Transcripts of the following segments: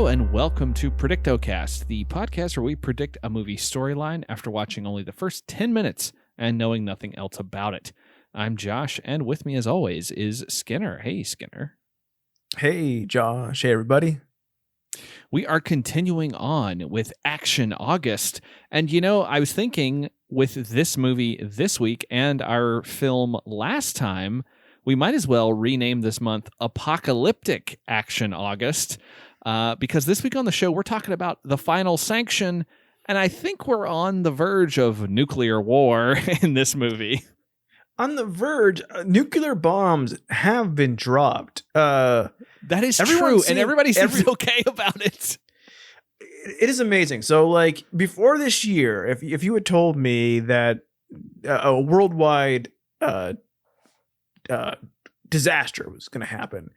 and welcome to predictocast, the podcast where we predict a movie storyline after watching only the first 10 minutes and knowing nothing else about it. I'm Josh, and with me as always is Skinner. Hey, Skinner. Hey, Josh. Hey, everybody. We are continuing on with Action August, and I was thinking with this movie this week and our film last time, we might as well rename this month Apocalyptic Action August. Because this week on the show, we're talking about the Final Sanction, and I think we're on the verge of nuclear war in this movie. On the verge, nuclear bombs have been dropped. That is true, and everybody seems okay about it. It is amazing. So, before this year, if you had told me that a worldwide disaster was going to happen,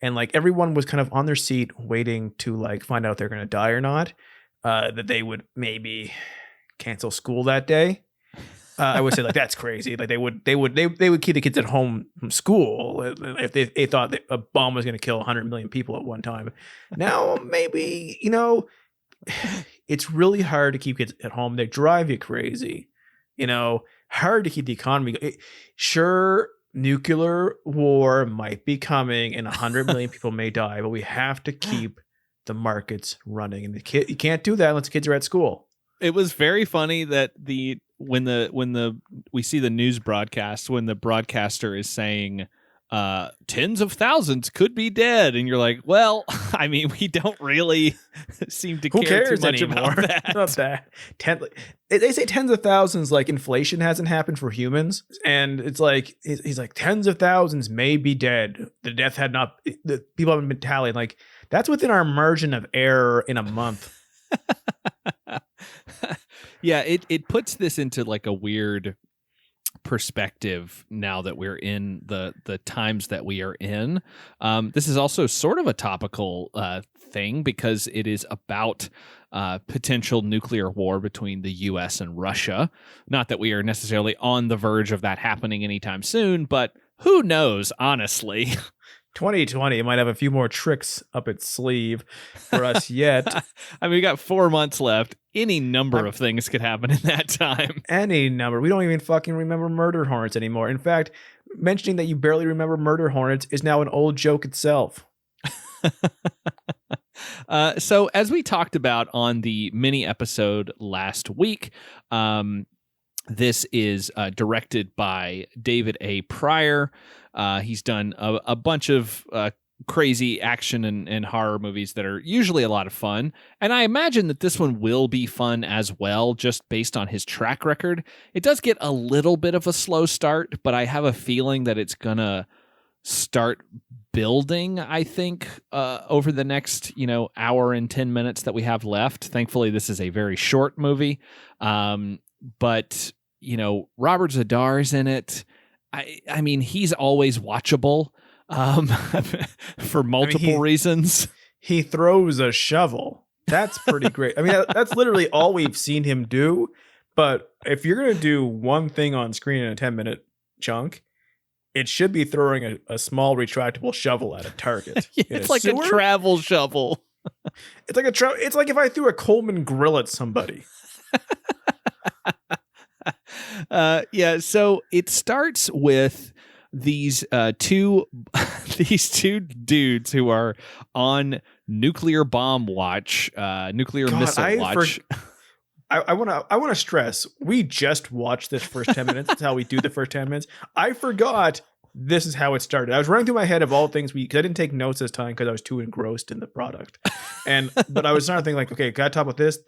and everyone was kind of on their seat waiting to find out if they're going to die or not, that they would maybe cancel school that day. I would say that's crazy. They would keep the kids at home from school if they thought that a bomb was going to kill 100 million people at one time. Now maybe it's really hard to keep kids at home. They drive you crazy. Hard to keep the economy. Sure. Nuclear war might be coming and 100 million people may die, but we have to keep the markets running. And you can't do that unless the kids are at school. It was very funny that when we see the news broadcast, when the broadcaster is saying tens of thousands could be dead, and you're like, well, I mean, we don't really seem to care too much about that. Not that. They say tens of thousands, inflation hasn't happened for humans, and it's he's like tens of thousands may be dead. The people haven't been tallying. That's within our margin of error in a month. Yeah, it puts this into a weird perspective now that we're in the times that we are in. This is also sort of a topical thing because it is about potential nuclear war between the U.S. and Russia. Not that we are necessarily on the verge of that happening anytime soon, but who knows, honestly. 2020 might have a few more tricks up its sleeve for us yet. I mean, we got 4 months left. Any number of things could happen in that time. Any number. We don't even fucking remember murder hornets anymore. In fact, mentioning that you barely remember murder hornets is now an old joke itself. So as we talked about on the mini episode last week, this is directed by David A. Pryor. He's done a bunch of crazy action and horror movies that are usually a lot of fun. And I imagine that this one will be fun as well, just based on his track record. It does get a little bit of a slow start, but I have a feeling that it's going to start building, I think, over the next, hour and 10 minutes that we have left. Thankfully, this is a very short movie. But, Robert Zadar's in it. I mean, he's always watchable for multiple reasons. He throws a shovel. That's pretty great. I mean, that's literally all we've seen him do. But if you're going to do one thing on screen in a 10-minute chunk, it should be throwing a small retractable shovel at a target. Yeah, it's like a travel shovel. It's like if I threw a Coleman grill at somebody. So it starts with these two dudes who are on nuclear bomb watch, missile watch. I want to stress, we just watched this first 10 minutes. That's how we do the first 10 minutes. I forgot this is how it started. I was running through my head of all things because I didn't take notes this time because I was too engrossed in the product. But I was starting to think okay, gotta talk about this.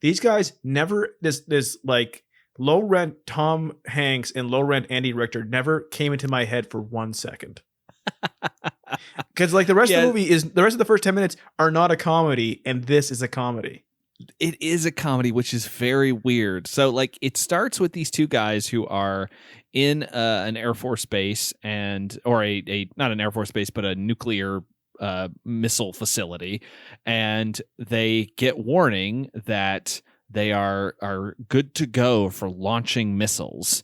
These guys never this low rent Tom Hanks and low rent Andy Richter never came into my head for 1 second. Because the rest of the movie the rest of the first 10 minutes are not a comedy, and this is a comedy. It is a comedy, which is very weird. So it starts with these two guys who are in an Air Force base or a not an Air Force base, but a nuclear missile facility. And they get warning that they are good to go for launching missiles.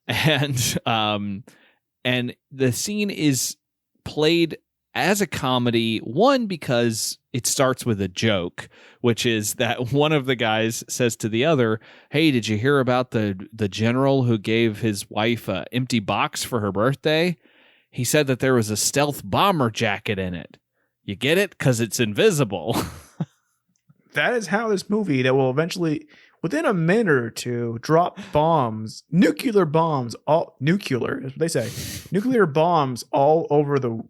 And the scene is played as a comedy. One, because it starts with a joke, which is that one of the guys says to the other, "Hey, did you hear about the general who gave his wife an empty box for her birthday? He said that there was a stealth bomber jacket in it. You get it? Because it's invisible." That is how this movie that will eventually, within a minute or two, drop bombs, nuclear bombs, nuclear, is what they say, nuclear bombs all over the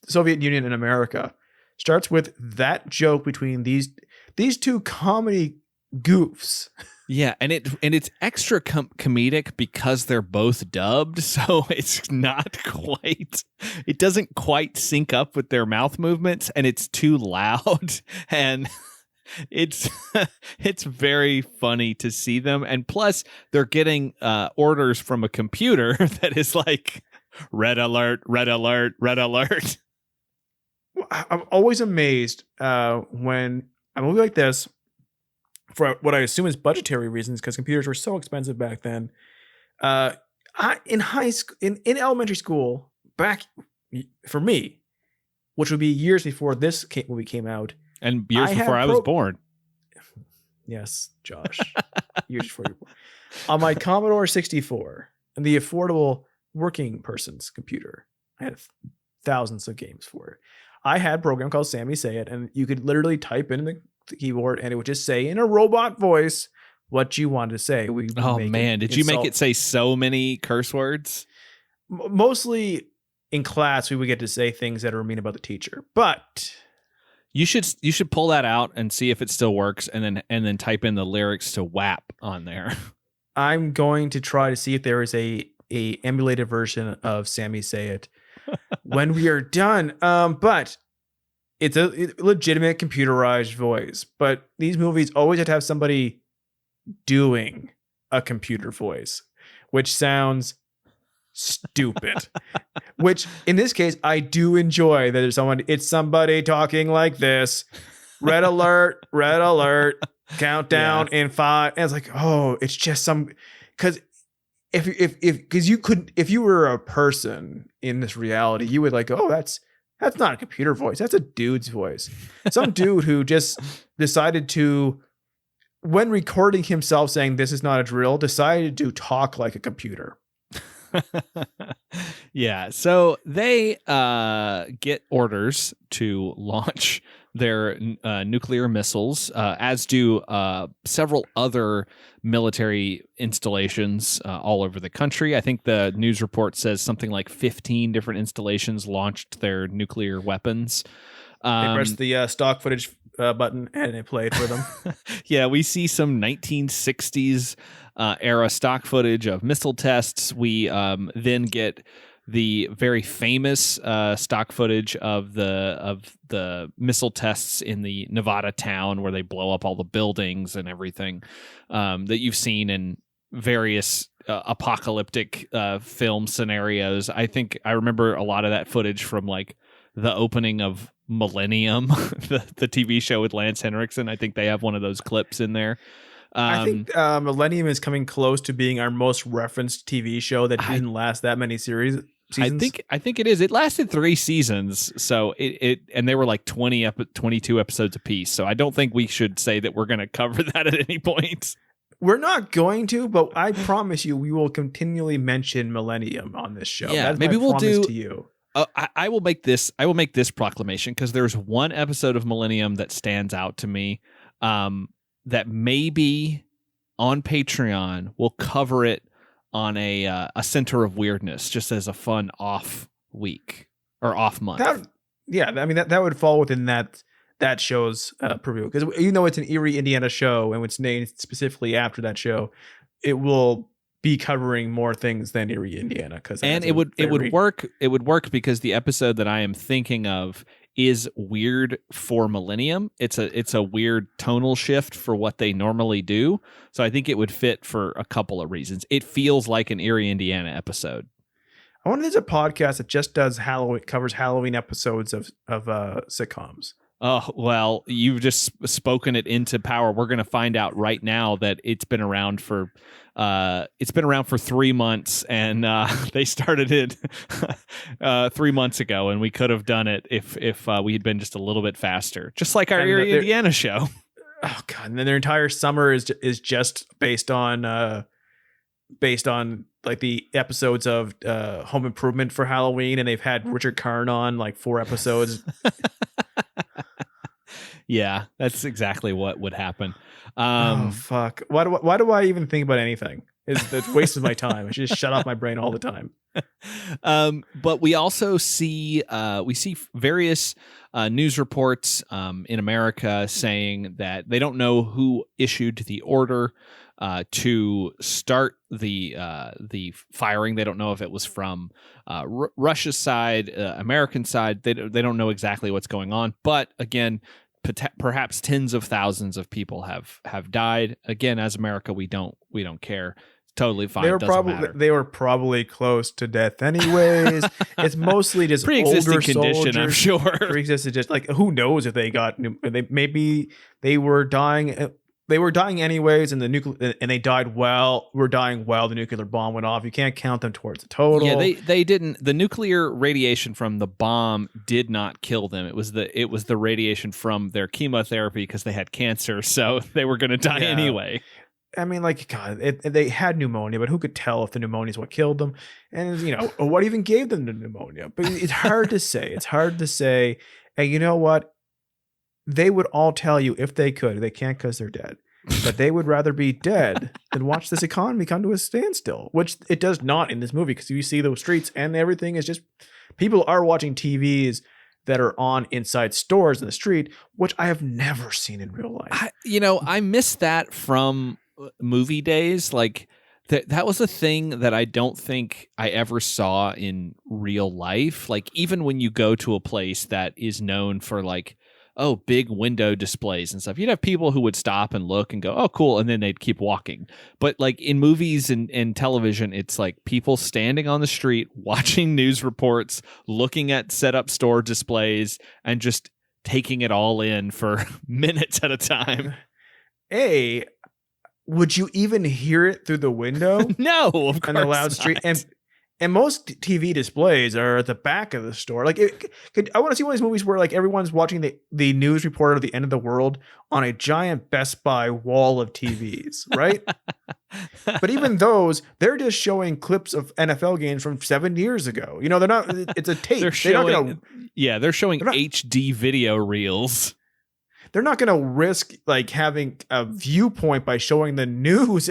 Soviet Union and America. Starts with that joke between these two comedy goofs. Yeah, and it's extra comedic because they're both dubbed, so it's not quite. It doesn't quite sync up with their mouth movements, and it's too loud, and it's very funny to see them. And plus, they're getting orders from a computer that is like red alert, red alert, red alert. I'm always amazed when a movie like this, for what I assume is budgetary reasons, because computers were so expensive back then. In high school, in elementary school, back for me, which would be years before this movie came out, and years before I was born. Yes, Josh, years before you were born. On my Commodore 64 and the affordable working person's computer, I had thousands of games for it. I had a program called Sammy Say It, and you could literally type in the keyboard and it would just say in a robot voice what you wanted to say. Oh man, did you make it say so many curse words? Mostly in class, we would get to say things that are mean about the teacher. But you should pull that out and see if it still works, and then type in the lyrics to WAP on there. I'm going to try to see if there is a emulated version of Sammy Say It when we are done. But it's a legitimate computerized voice. But these movies always have to have somebody doing a computer voice, which sounds stupid. Which in this case, I do enjoy that it's somebody talking like this. Red alert, countdown in 5. And it's like, oh, it's just because if you were a person in this reality, you would like, oh, that's not a computer voice. That's a dude's voice. Some dude who just decided to, when recording himself saying this is not a drill, decided to talk like a computer. Yeah. So they get orders to launch their nuclear missiles, as do several other military installations all over the country. I think the news report says something like 15 different installations launched their nuclear weapons. They pressed the stock footage button and it played for them. Yeah, we see some 1960s era stock footage of missile tests. We then get the very famous stock footage of the missile tests in the Nevada town where they blow up all the buildings and everything that you've seen in various apocalyptic film scenarios. I think I remember a lot of that footage from like the opening of Millennium, the TV show with Lance Henriksen. I think they have one of those clips in there. I think Millennium is coming close to being our most referenced TV show that didn't last that many seasons. I think it is. It lasted 3 seasons, so it and they were like 22 episodes apiece. So I don't think we should say that we're going to cover that at any point. We're not going to, but I promise you, we will continually mention Millennium on this show. Yeah, that's maybe my we'll promise do. To you. I will make this proclamation because there's one episode of Millennium that stands out to me. That maybe on Patreon we'll cover it on a Center of Weirdness, just as a fun off week or off month. That would fall within that show's preview, because even though it's an Erie, Indiana show and it's named specifically after that show, it will be covering more things than Erie, Indiana. It would work because the episode that I am thinking of is weird for Millennium. It's a weird tonal shift for what they normally do. So I think it would fit for a couple of reasons. It feels like an Erie, Indiana episode. I wonder if there's a podcast that just does covers Halloween episodes of sitcoms. Oh, well, you've just spoken it into power. We're going to find out right now that it's been around for 3 months, and they started it 3 months ago, and we could have done it if we had been just a little bit faster, just like our Erie, Indiana show. Oh God! And then their entire summer is just based on like the episodes of Home Improvement for Halloween, and they've had Richard Karn on like 4 episodes. Yeah, that's exactly what would happen. Oh fuck! Why do I even think about anything? It's wasted my time. I should just shut off my brain all the time. But we also see various news reports in America saying that they don't know who issued the order to start the firing. They don't know if it was from Russia's side, American side. They don't know exactly what's going on. But again, perhaps tens of thousands of people have died. Again, as America, we don't care. It's totally fine. They were probably close to death anyways. It's mostly just pre-existing older condition, soldiers. I'm sure. Pre-existing, just like who knows if they got maybe they were dying. They were dying anyways, and they died while the nuclear bomb went off. You can't count them towards the total. Yeah, they didn't. The nuclear radiation from the bomb did not kill them. It was the radiation from their chemotherapy because they had cancer, so they were going to die anyway. I mean, like, God, they had pneumonia, but who could tell if the pneumonia is what killed them? And what even gave them the pneumonia? But it's hard to say. It's hard to say. And you know what? They would all tell you if they could. They can't because they're dead. But they would rather be dead than watch this economy come to a standstill, which it does not in this movie, because you see those streets and everything is just people are watching TVs that are on inside stores in the street, which I have never seen in real life. I miss that from movie days. Like that was a thing that I don't think I ever saw in real life. Like even when you go to a place that is known for like, oh, big window displays and stuff, you'd have people who would stop and look and go, oh, cool. And then they'd keep walking. But like in movies and television, it's like people standing on the street, watching news reports, looking at set up store displays and just taking it all in for minutes at a time. Hey, would you even hear it through the window? No, of course and the loud street. And most TV displays are at the back of the store. Like, I want to see one of these movies where like everyone's watching the news report of the end of the world on a giant Best Buy wall of TVs, right? But even those, they're just showing clips of NFL games from 7 years ago. They're not. It's a tape. They're showing HD video reels. They're not going to risk like having a viewpoint by showing the news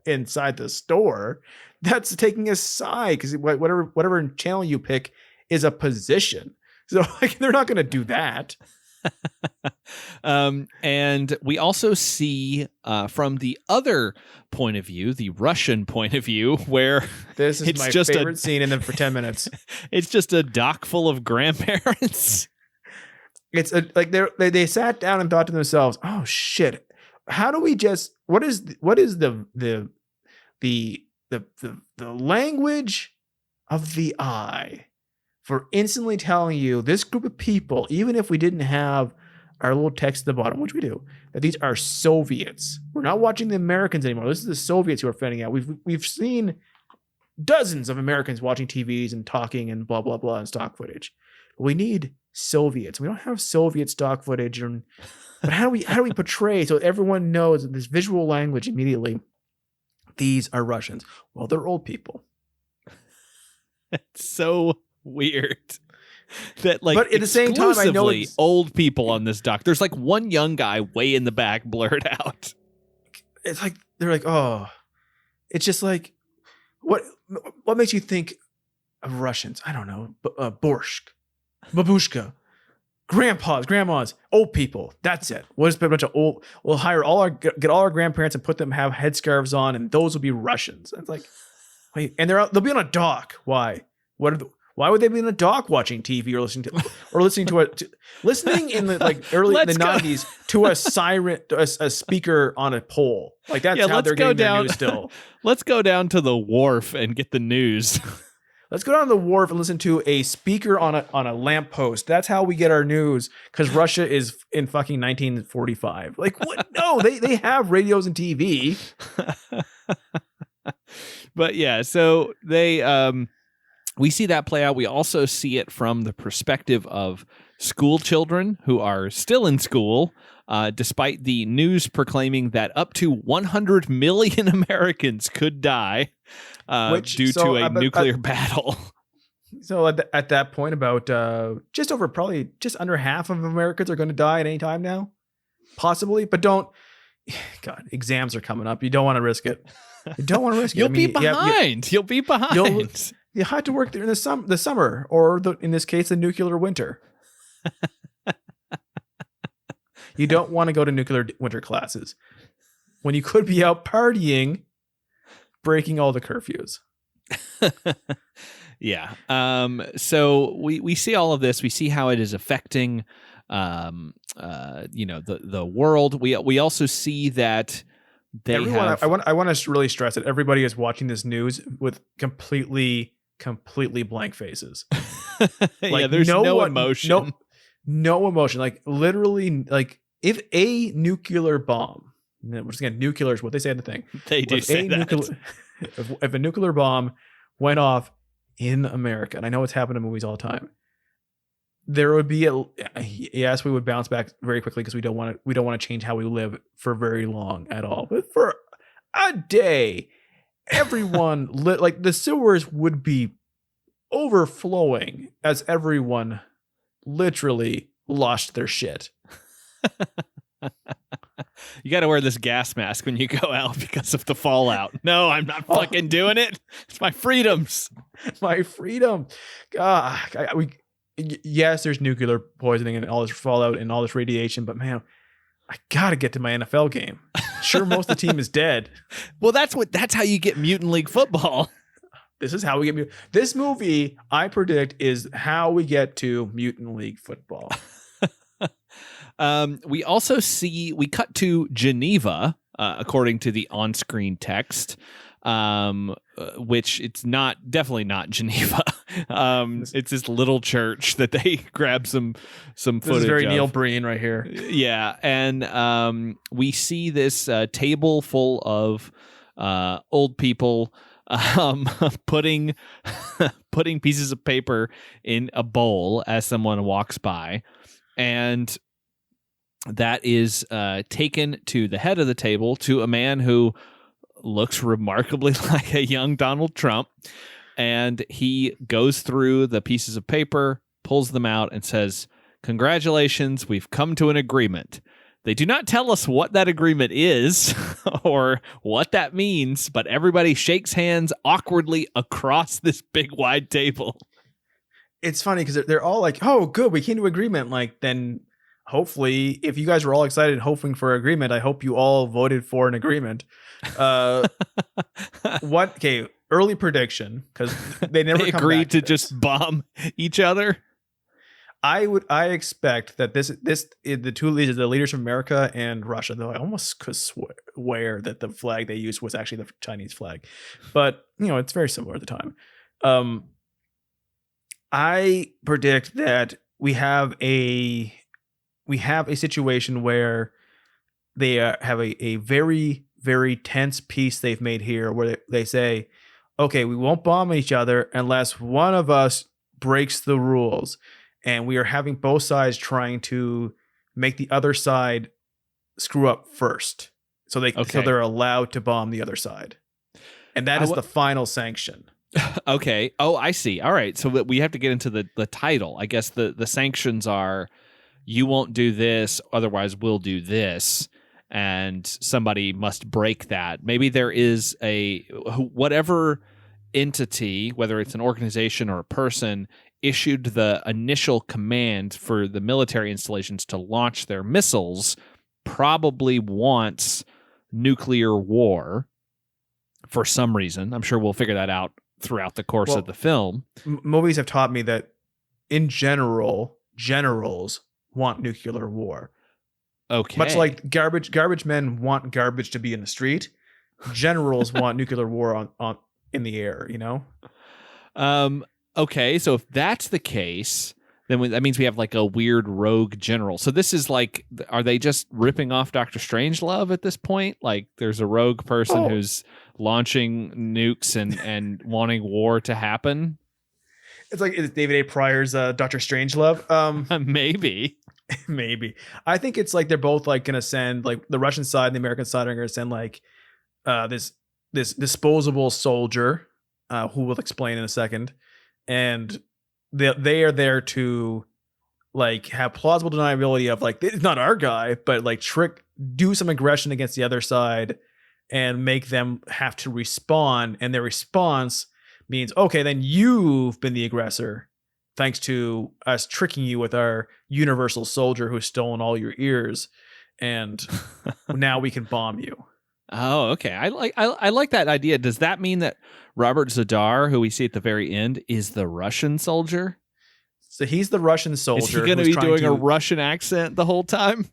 inside the store. That's taking a side, because whatever channel you pick is a position. So like they're not going to do that. And we also see from the other point of view, the Russian point of view, where this is my favorite scene in them for 10 minutes. It's just a dock full of grandparents. It's like they sat down and thought to themselves, "Oh shit, how do we just what is the language of the eye for instantly telling you this group of people, even if we didn't have our little text at the bottom, which we do, that these are Soviets. We're not watching the Americans anymore. This is the Soviets who are fending out. We've seen dozens of Americans watching TVs and talking and blah blah blah and stock footage. We need Soviets. We don't have Soviet stock footage. But how do we portray so everyone knows this visual language immediately? These are Russians. Well, they're old people. It's so weird that like, but at the same time, I know it's old people on this dock. There's like one young guy way in the back blurred out. It's like they're like, oh, it's just like what makes you think of Russians? I don't know. Borscht, babushka, grandpas, grandmas, old people. That's it. We'll just put a bunch of old. We'll hire get all our grandparents and put them have headscarves on, and those will be Russians. And it's like, wait, and they'll be on a dock. Why? Why would they be in a dock watching TV or listening in the like early in the 90s to a siren, a speaker on a pole? Like that's how they're getting their news still. Let's go down to the wharf and get the news. Let's go down to the wharf and listen to a speaker on a lamppost. That's how we get our news, because Russia is in fucking 1945. Like, what? No, they have radios and TV. But yeah, so we see that play out. We also see it from the perspective of school children who are still in school, despite the news proclaiming that up to 100 million Americans could die due to a nuclear battle. So at that point, about probably just under half of Americans are going to die at any time now, possibly. But God, exams are coming up. You don't want to risk it. You don't want to risk it. You'll be behind. You'll be behind. You have to work there in the summer, or in this case, the nuclear winter. You don't want to go to nuclear winter classes when you could be out partying, breaking all the curfews. Yeah. So we see all of this. We see how it is affecting, the world. We also see that I want to really stress that everybody is watching this news with completely blank faces. Like, there's no emotion. No emotion. Like, literally, like, if a nuclear bomb, we're just going to nuclear is what they say in the thing. They do say that. If a nuclear bomb went off in America, and I know it's happened in movies all the time, there would be yes, we would bounce back very quickly, because we don't want to change how we live for very long at all. But for a day, everyone like the sewers would be overflowing as everyone literally lost their shit. You got to wear this gas mask when you go out because of the fallout. No, I'm not fucking doing it. It's my freedoms. My freedom. God, yes, there's nuclear poisoning and all this fallout and all this radiation, but man, I gotta get to my NFL game. Sure, most of the team is dead. Well, that's how you get Mutant League football. This is how we get this movie, I predict, is how we get to Mutant League football. We also we cut to Geneva, according to the on-screen text, which it's definitely not Geneva. It's this little church that they grab some footage. This is very Neil Breen right here. Yeah, and we see this table full of old people putting pieces of paper in a bowl as someone walks by, and that is taken to the head of the table, to a man who looks remarkably like a young Donald Trump, and he goes through the pieces of paper, pulls them out, and says, "Congratulations, we've come to an agreement." They do not tell us what that agreement is or what that means, but everybody shakes hands awkwardly across this big wide table. It's funny because they're all like, "Oh, good, we came to agreement." Like, then hopefully, if you guys were all excited and hoping for agreement, I hope you all voted for an agreement. Okay, early prediction, because they never they agreed to just bomb each other. I expect that the two leaders, the leaders from America and Russia, though I almost could swear that the flag they used was actually the Chinese flag, but it's very similar at the time. I predict that we have a situation where they have a very, very tense peace they've made here, where they say, okay, we won't bomb each other unless one of us breaks the rules. And we are having both sides trying to make the other side screw up first. So they're allowed to bomb the other side. And that is the final sanction. Okay. Oh, I see. All right. So we have to get into the title. I guess the sanctions are, you won't do this, otherwise we'll do this. And somebody must break that. Maybe there is whatever entity, whether it's an organization or a person, issued the initial command for the military installations to launch their missiles, probably wants nuclear war for some reason. I'm sure we'll figure that out throughout the course of the film. Movies have taught me that in general, generals want nuclear war. Okay. Much like garbage men want garbage to be in the street, generals want nuclear war on in the air, Okay, so if that's the case, then that means we have like a weird rogue general. So this is like, are they just ripping off Dr. Strangelove at this point? Like there's a rogue person who's launching nukes and wanting war to happen? It's like it's David A. Pryor's Dr. Strangelove. Maybe. Maybe. I think it's like they're both like going to send, like the Russian side and the American side are going to send like this disposable soldier who we'll explain in a second. And they are there to like have plausible deniability of like, it's not our guy, but like do some aggression against the other side and make them have to respond. And their response means, okay, then you've been the aggressor thanks to us tricking you with our universal soldier who's stolen all your ears. And now we can bomb you. Oh, okay. I like that idea. Does that mean that Robert Zadar, who we see at the very end, is the Russian soldier? So he's the Russian soldier. Is he going to be doing a Russian accent the whole time?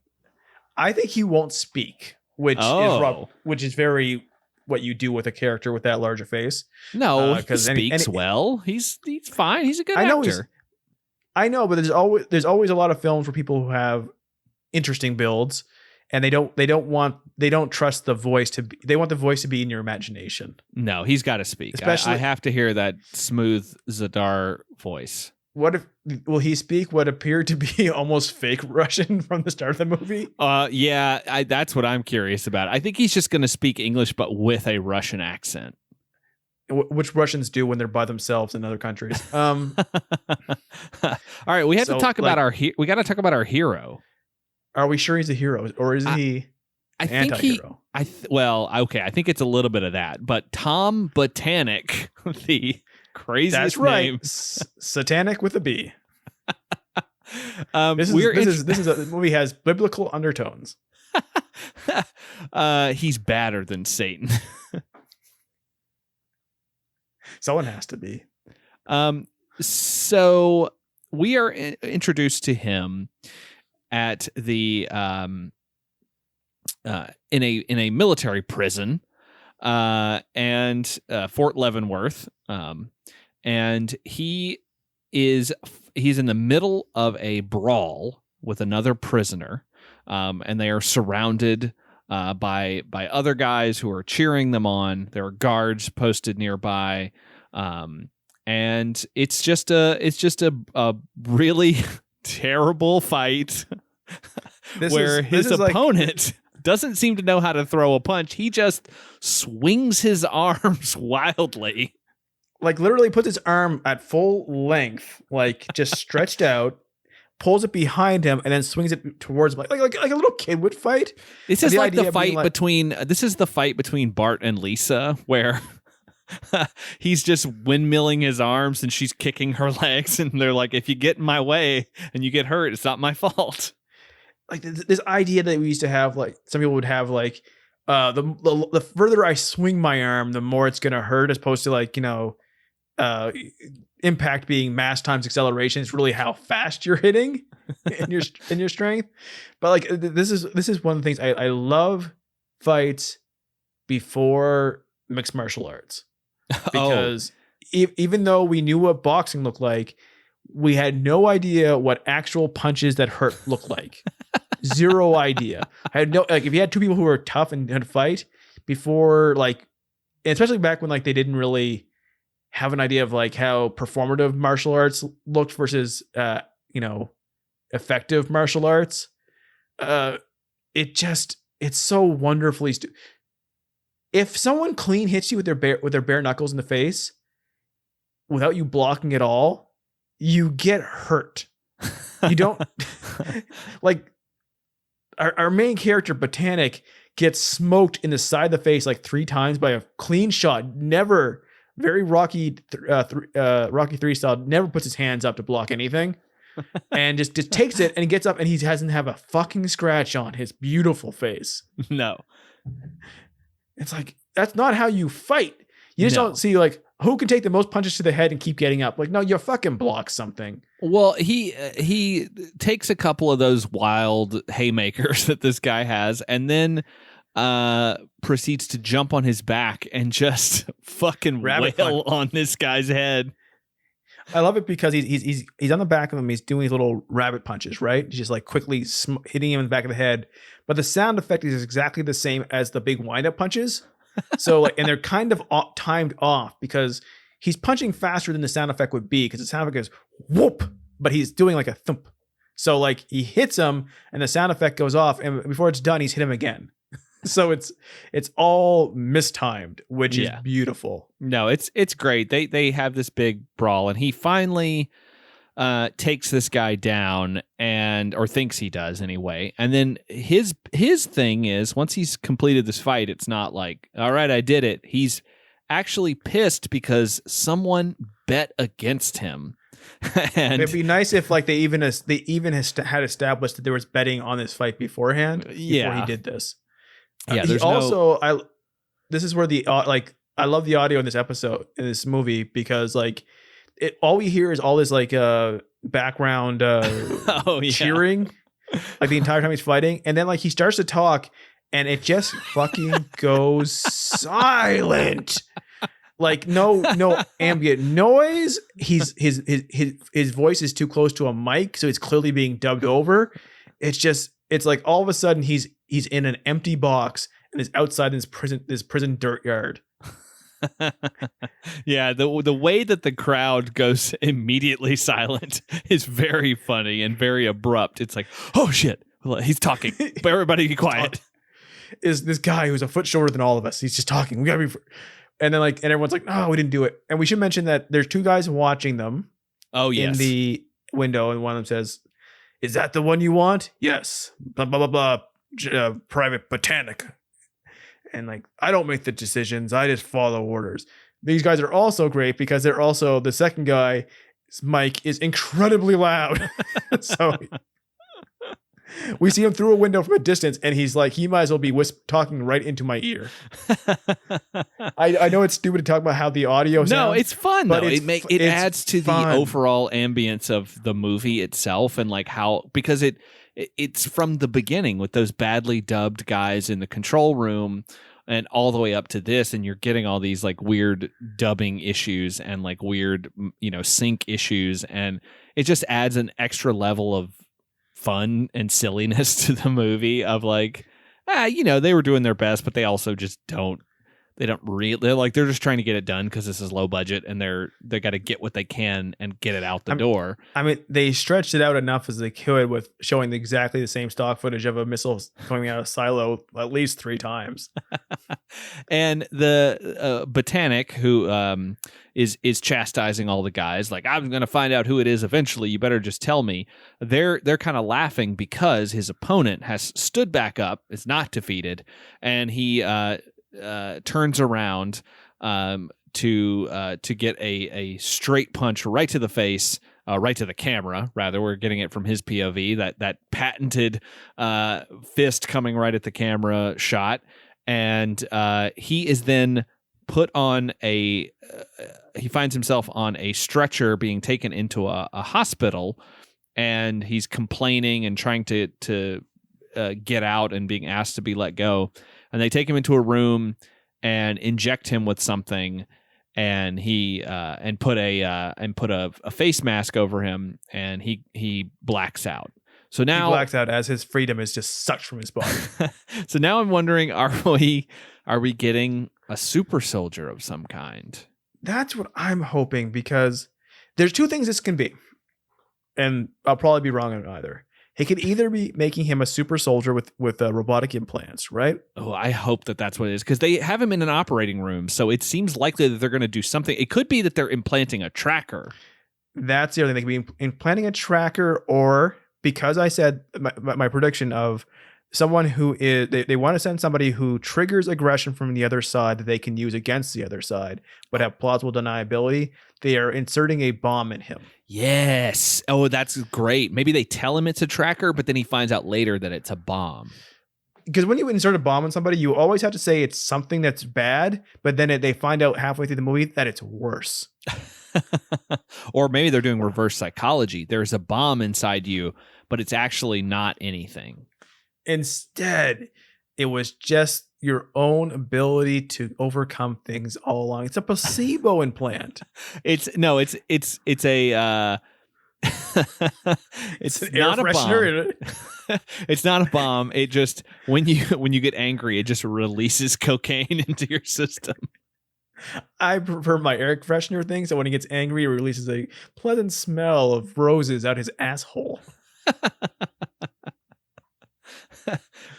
I think he won't speak, which is very what you do with a character with that larger face. No, he speaks well. He's fine. He's a good actor. I know, but there's always a lot of films for people who have interesting builds, and they don't trust the voice to be. They want the voice to be in your imagination. No, he's got to speak. Especially, I have to hear that smooth Zadar voice. Will he speak what appeared to be almost fake Russian from the start of the movie? Yeah, that's what I'm curious about. I think he's just going to speak English, but with a Russian accent. Which Russians do when they're by themselves in other countries. All right, we have to talk about we got to talk about our hero. Are we sure he's a hero, or is he anti-hero? I think it's a little bit of that. But Tom Botanic, the craziest name, Satanic with a B. This movie has biblical undertones. He's badder than Satan. Someone has to be. So we are introduced to him at the in a military prison, and Fort Leavenworth, and he's in the middle of a brawl with another prisoner, and they are surrounded by other guys who are cheering them on. There are guards posted nearby, and it's just a really terrible fight where his opponent doesn't seem to know how to throw a punch. He just swings his arms wildly, like literally puts his arm at full length, like just stretched out, pulls it behind him, and then swings it towards him, like a little kid would fight. This is like the fight between Bart and Lisa, where he's just windmilling his arms and she's kicking her legs, and they're like, if you get in my way and you get hurt, it's not my fault. Like this idea that we used to have, like some people would have, like the further I swing my arm, the more it's gonna hurt, as opposed to like, impact being mass times acceleration. It's really how fast you're hitting in your strength. But like this is one of the things I love fights before mixed martial arts, because even though we knew what boxing looked like, we had no idea what actual punches that hurt looked like. Zero idea. I had no, like, if you had two people who were tough and had to fight before, like, especially back when like they didn't really have an idea of like how performative martial arts looked versus effective martial arts. It's so wonderfully if someone clean hits you with their bare knuckles in the face without you blocking at all, you get hurt. You don't like our main character Botanic gets smoked in the side of the face like 3 times by a clean shot. Never, very Rocky 3 style, never puts his hands up to block anything, and just takes it, and he gets up and he doesn't have a fucking scratch on his beautiful face. No. It's like, that's not how you fight. You just don't see like who can take the most punches to the head and keep getting up. Like, no, you fucking block something. Well, he takes a couple of those wild haymakers that this guy has, and then proceeds to jump on his back and just fucking wail on this guy's head. I love it because he's on the back of him. He's doing these little rabbit punches, right? He's just like quickly hitting him in the back of the head. But the sound effect is exactly the same as the big wind-up punches. So like, and they're kind of timed off because he's punching faster than the sound effect would be because the sound effect goes whoop, but he's doing like a thump. So like he hits him and the sound effect goes off, and before it's done, he's hit him again. So it's all mistimed, which is beautiful. No, it's great. They have this big brawl, and he finally takes this guy down, or thinks he does anyway. And then his thing is, once he's completed this fight, it's not like, all right, I did it. He's actually pissed because someone bet against him. And it'd be nice if like they even had established that there was betting on this fight beforehand before he did this. Yeah, he also this is where I love the audio in this episode, in this movie, because like all we hear is all this like background cheering like the entire time he's fighting, and then like he starts to talk and it just fucking goes silent. Like no ambient noise. His voice is too close to a mic, so it's clearly being dubbed over. It's like all of a sudden he's in an empty box and is outside this prison dirt yard. Yeah, the way that the crowd goes immediately silent is very funny and very abrupt. It's like, oh shit, he's talking. But everybody be quiet. Is this guy who's a foot shorter than all of us? He's just talking. We gotta be. And then and everyone's like, no, we didn't do it. And we should mention that there's two guys watching them. Oh yes. In the window, and one of them says, "Is that the one you want?" Yes. Blah blah blah blah. Private Botanic. And like, I don't make the decisions. I just follow orders. These guys are also great because they're also, the second guy's mic is incredibly loud. So we see him through a window from a distance, and he's like, he might as well be talking right into my ear. I know it's stupid to talk about how the audio sounds. No, it's fun but though. It adds to fun. The overall ambience of the movie itself, and like how, because it's from the beginning with those badly dubbed guys in the control room and all the way up to this, and you're getting all these like weird dubbing issues and like weird, sync issues, and it just adds an extra level of fun and silliness to the movie of like, they were doing their best, but they also just they're just trying to get it done because this is low budget, and they got to get what they can and get it out the door. I mean, they stretched it out enough as they could with showing exactly the same stock footage of a missile coming out of a silo at least 3 times. And the Botanic, who is chastising all the guys, like, I'm going to find out who it is eventually. You better just tell me. They're kind of laughing because his opponent has stood back up, is not defeated, and he turns around to get a straight punch right to the face, right to the camera. Rather, we're getting it from his POV. That patented fist coming right at the camera shot, and he is then put on he finds himself on a stretcher being taken into a hospital, and he's complaining and trying to get out and being asked to be let go. And they take him into a room and inject him with something, and put a face mask over him, and he blacks out. So now he blacks out as his freedom is just sucked from his body. So now I'm wondering, are we getting a super soldier of some kind? That's what I'm hoping, because there's 2 things this can be, and I'll probably be wrong on either. He could either be making him a super soldier with robotic implants, right? Oh, I hope that's what it is, because they have him in an operating room, so it seems likely that they're going to do something. It could be that they're implanting a tracker. That's the other thing. They could be implanting a tracker, or, because I said my prediction of someone who is, they want to send somebody who triggers aggression from the other side that they can use against the other side, but have plausible deniability. They are inserting a bomb in him. Yes. Oh, that's great. Maybe they tell him it's a tracker, but then he finds out later that it's a bomb. Because when you insert a bomb on somebody, you always have to say it's something that's bad, but then they find out halfway through the movie that it's worse. Or maybe they're doing reverse psychology. There's a bomb inside you, but it's actually not anything. Instead, it was just your own ability to overcome things all along. It's a placebo implant. It's a it's an not air a bomb. freshener. It's not a bomb. It just when you get angry, it just releases cocaine into your system. I prefer my air freshener thing, so when he gets angry, it releases a pleasant smell of roses out his asshole.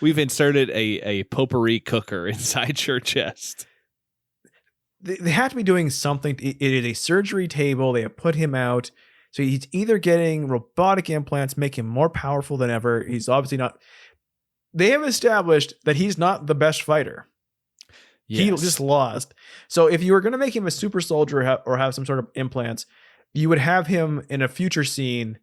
We've inserted a potpourri cooker inside your chest. They have to be doing something. It is a surgery table. They have put him out. So he's either getting robotic implants, make him more powerful than ever. He's obviously not. They have established that he's not the best fighter. Yes. He just lost. So if you were going to make him a super soldier or have some sort of implants, you would have him in a future scene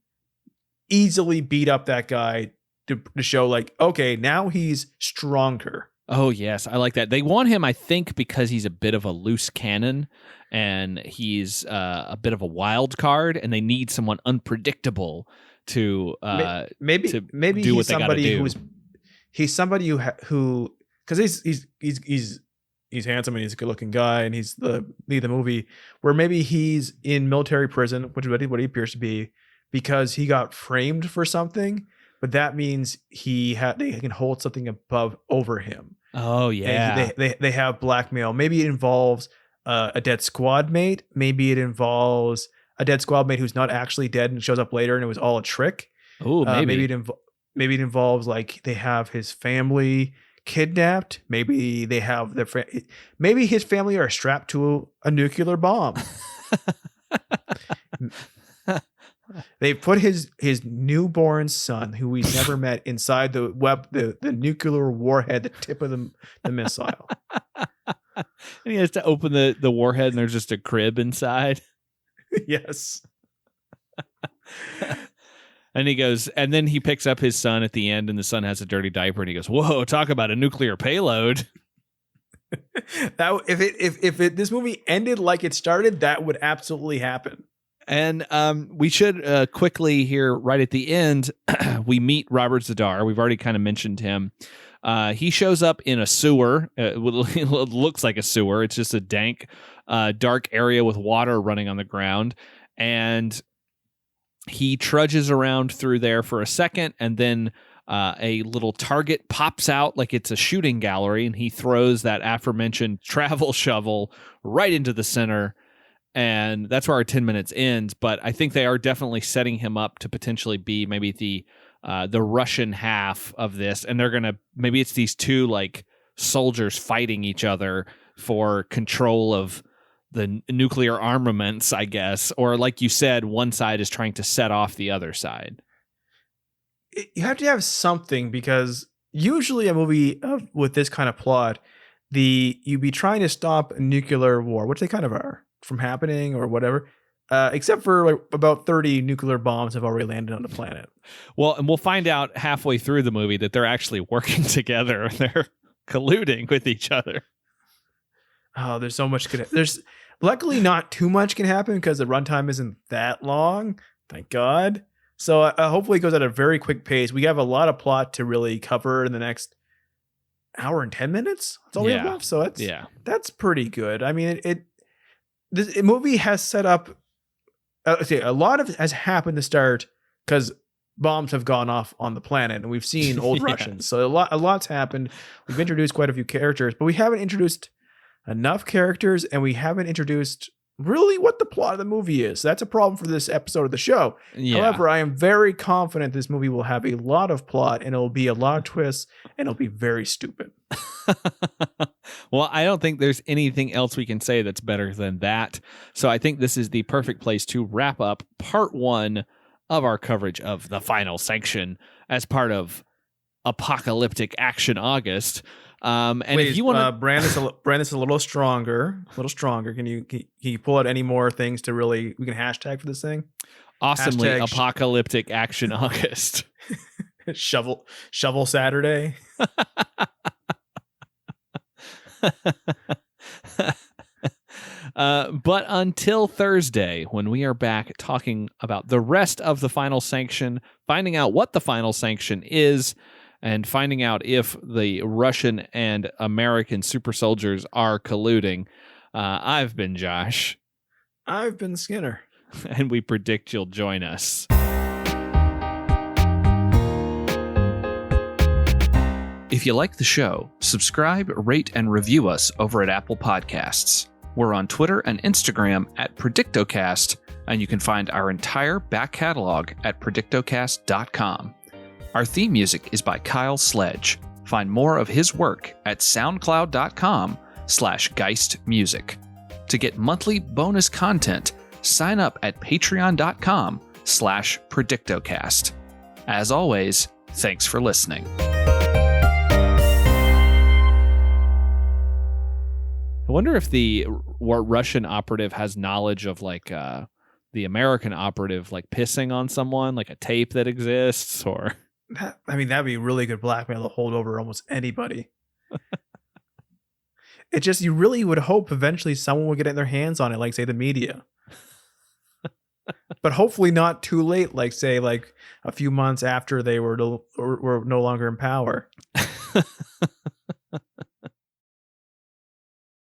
easily beat up that guy to show like, okay, now he's stronger. Oh, yes. I like that. They want him, I think, because he's a bit of a loose cannon and he's a bit of a wild card, and they need someone unpredictable to maybe do he's what they got to do. He's somebody who because he's handsome and he's a good looking guy and he's the lead of the movie, where maybe he's in military prison, which is what he appears to be, because he got framed for something. But that means they can hold something over him. Oh yeah. And they have blackmail. Maybe it involves a dead squad mate. Maybe it involves a dead squad mate who's not actually dead and shows up later and it was all a trick. Oh, maybe. Maybe it involves like they have his family kidnapped. Maybe they have maybe his family are strapped to a nuclear bomb. They put his newborn son, who he's never met, inside the nuclear warhead, the tip of the missile. And he has to open the warhead, and there's just a crib inside. Yes. And he goes, and then he picks up his son at the end, and the son has a dirty diaper, and he goes, "Whoa, talk about a nuclear payload." That if this movie ended like it started, that would absolutely happen. And we should quickly here, right at the end, we meet Robert Zadar. We've already kind of mentioned him. He shows up in a sewer. It looks like a sewer. It's just a dank, dark area with water running on the ground. And he trudges around through there for a second, and then a little target pops out like it's a shooting gallery, and he throws that aforementioned travel shovel right into the center. And that's where our 10 minutes ends. But I think they are definitely setting him up to potentially be maybe the Russian half of this. And they're going to, maybe it's these two like soldiers fighting each other for control of the nuclear armaments, I guess. Or like you said, one side is trying to set off the other side. You have to have something, because usually a movie with this kind of plot, you'd be trying to stop a nuclear war, which they kind of are, from happening or whatever, except for like about 30 nuclear bombs have already landed on the planet. Well, and we'll find out halfway through the movie that they're actually working together. They're colluding with each other. Oh, there's so much. There's luckily not too much can happen because the runtime isn't that long. Thank God. So hopefully it goes at a very quick pace. We have a lot of plot to really cover in the next hour and 10 minutes. That's all we have left. So that's pretty good. I mean, this movie has set up. A lot of it has happened to start because bombs have gone off on the planet, and we've seen old Russians. So a lot's happened. We've introduced quite a few characters, but we haven't introduced enough characters, and we haven't introduced really what the plot of the movie is. That's a problem for this episode of the show. Yeah. However, I am very confident this movie will have a lot of plot, and it'll be a lot of twists, and it'll be very stupid. Well, I don't think there's anything else we can say that's better than that. So I think this is the perfect place to wrap up part 1 of our coverage of The Final Sanction as part of Apocalyptic Action August. And wait, if you want to, Brandon's a little stronger. Can you pull out any more things to really, we can hashtag for this thing? Awesomely Apocalyptic Action August. Shovel Saturday. But until Thursday, when we are back talking about the rest of The Final Sanction, finding out what The Final Sanction is, and finding out if the Russian and American super soldiers are colluding. I've been Josh. I've been Skinner. And we predict you'll join us. If you like the show, subscribe, rate, and review us over at Apple Podcasts. We're on Twitter and Instagram at predictocast, and you can find our entire back catalog at predictocast.com. Our theme music is by Kyle Sledge. Find more of his work at soundcloud.com/geistmusic. To get monthly bonus content, sign up at patreon.com/predictocast. As always, thanks for listening. I wonder if the Russian operative has knowledge of like the American operative like pissing on someone, like a tape that exists, or that'd be really good blackmail to hold over almost anybody. It just, you really would hope eventually someone would get their hands on it, like say the media. But hopefully not too late, like say like a few months after they were no longer in power.